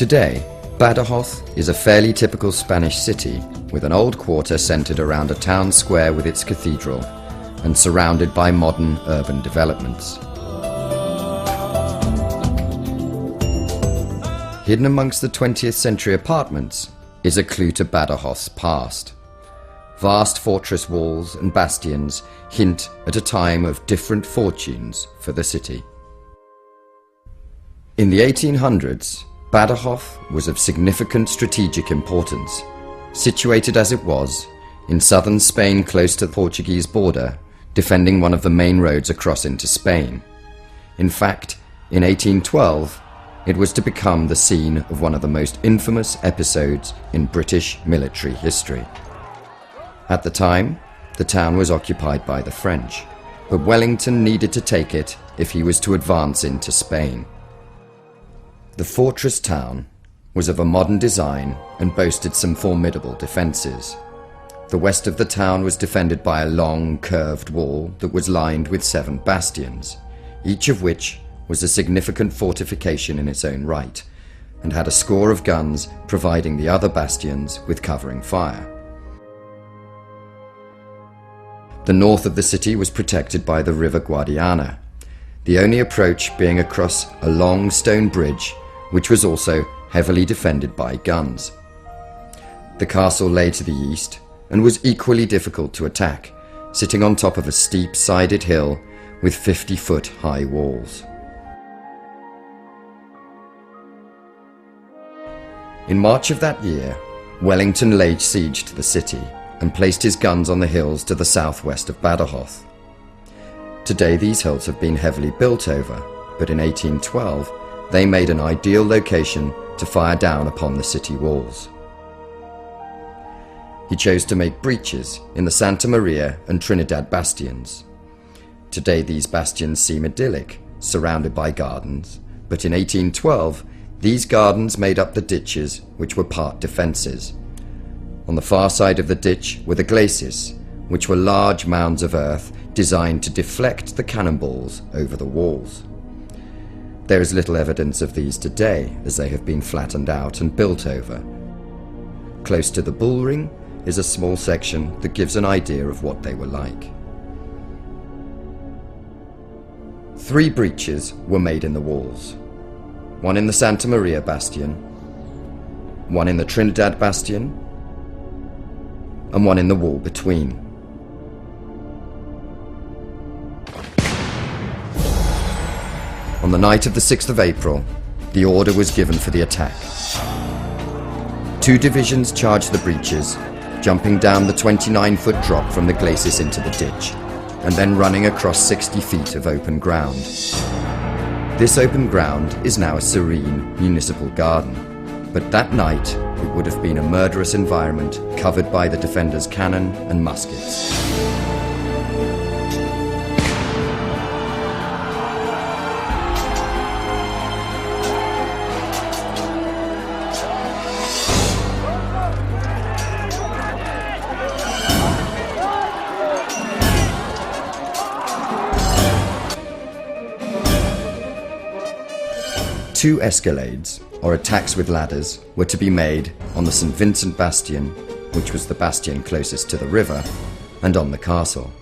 Today, Badajoz is a fairly typical Spanish city with an old quarter centred around a town square with its cathedral and surrounded by modern urban developments. Hidden amongst the 20th century apartments is a clue to Badajoz's past. Vast fortress walls and bastions hint at a time of different fortunes for the city. In the 1800s, Badajoz was of significant strategic importance. Situated as it was, in southern Spain close to the Portuguese border, defending one of the main roads across into Spain. In fact, in 1812, it was to become the scene of one of the most infamous episodes in British military history. At the time, the town was occupied by the French, but Wellington needed to take it if he was to advance into Spain. The fortress town was of a modern design and boasted some formidable defences. The west of the town was defended by a long, curved wall that was lined with 7 bastions, each of which was a significant fortification in its own right, and had a score of guns providing the other bastions with covering fire. The north of the city was protected by the River Guadiana, the only approach being across a long stone bridge which was also heavily defended by guns. The castle lay to the east and was equally difficult to attack, sitting on top of a steep sided hill with 50-foot high walls. In March of that year, Wellington laid siege to the city and placed his guns on the hills to the southwest of Badajoz. Today these hills have been heavily built over, but in 1812 they made an ideal location to fire down upon the city walls. He chose to make breaches in the Santa Maria and Trinidad bastions. Today these bastions seem idyllic, surrounded by gardens, but in 1812 these gardens made up the ditches which were part defences. On the far side of the ditch were the glacis, which were large mounds of earth designed to deflect the cannonballs over the walls. There is little evidence of these today, as they have been flattened out and built over. Close to the bullring is a small section that gives an idea of what they were like. 3 breaches were made in the walls. One in the Santa Maria bastion, one in the Trinidad bastion, and one in the wall between. On the night of the 6th of April, the order was given for the attack. 2 divisions charged the breaches, jumping down the 29-foot drop from the glacis into the ditch, and then running across 60 feet of open ground. This open ground is now a serene municipal garden, but that night it would have been a murderous environment covered by the defenders' cannon and muskets. Two escalades, or attacks with ladders, were to be made on the St. Vincent bastion, which was the bastion closest to the river, and on the castle.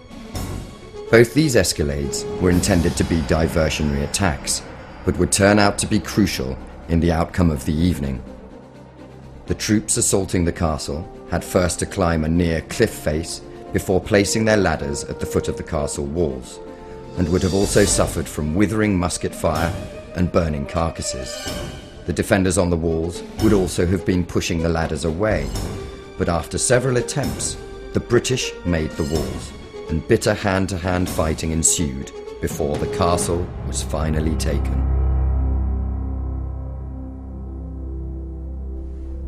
Both these escalades were intended to be diversionary attacks, but would turn out to be crucial in the outcome of the evening. The troops assaulting the castle had first to climb a near cliff face before placing their ladders at the foot of the castle walls, and would have also suffered from withering musket fire and burning carcasses. The defenders on the walls would also have been pushing the ladders away, but after several attempts, the British made the walls, and bitter hand-to-hand fighting ensued before the castle was finally taken.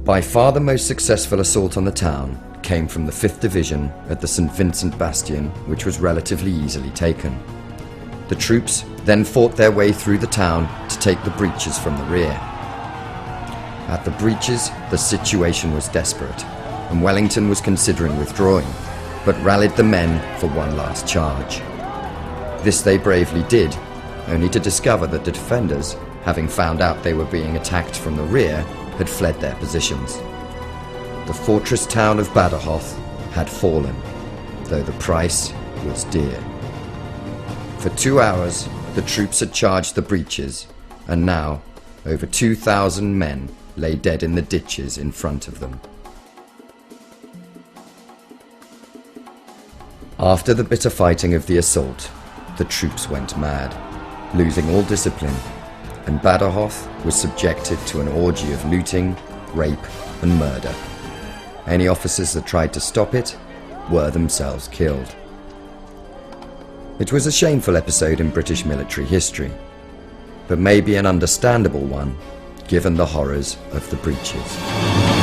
By far the most successful assault on the town came from the 5th Division at the St. Vincent bastion, which was relatively easily taken. The troops then fought their way through the town to take the breaches from the rear. At the breaches, the situation was desperate, and Wellington was considering withdrawing, but rallied the men for one last charge. This they bravely did, only to discover that the defenders having found out they were being attacked from the rear, had fled their positions. The fortress town of Badajoz had fallen, though the price was dear. For 2 hours, the troops had charged the breaches, and now over 2,000 men lay dead in the ditches in front of them. After the bitter fighting of the assault, the troops went mad, losing all discipline, and Badajoz was subjected to an orgy of looting, rape, and murder. Any officers that tried to stop it were themselves killed. It was a shameful episode in British military history, but maybe an understandable one given the horrors of the breaches.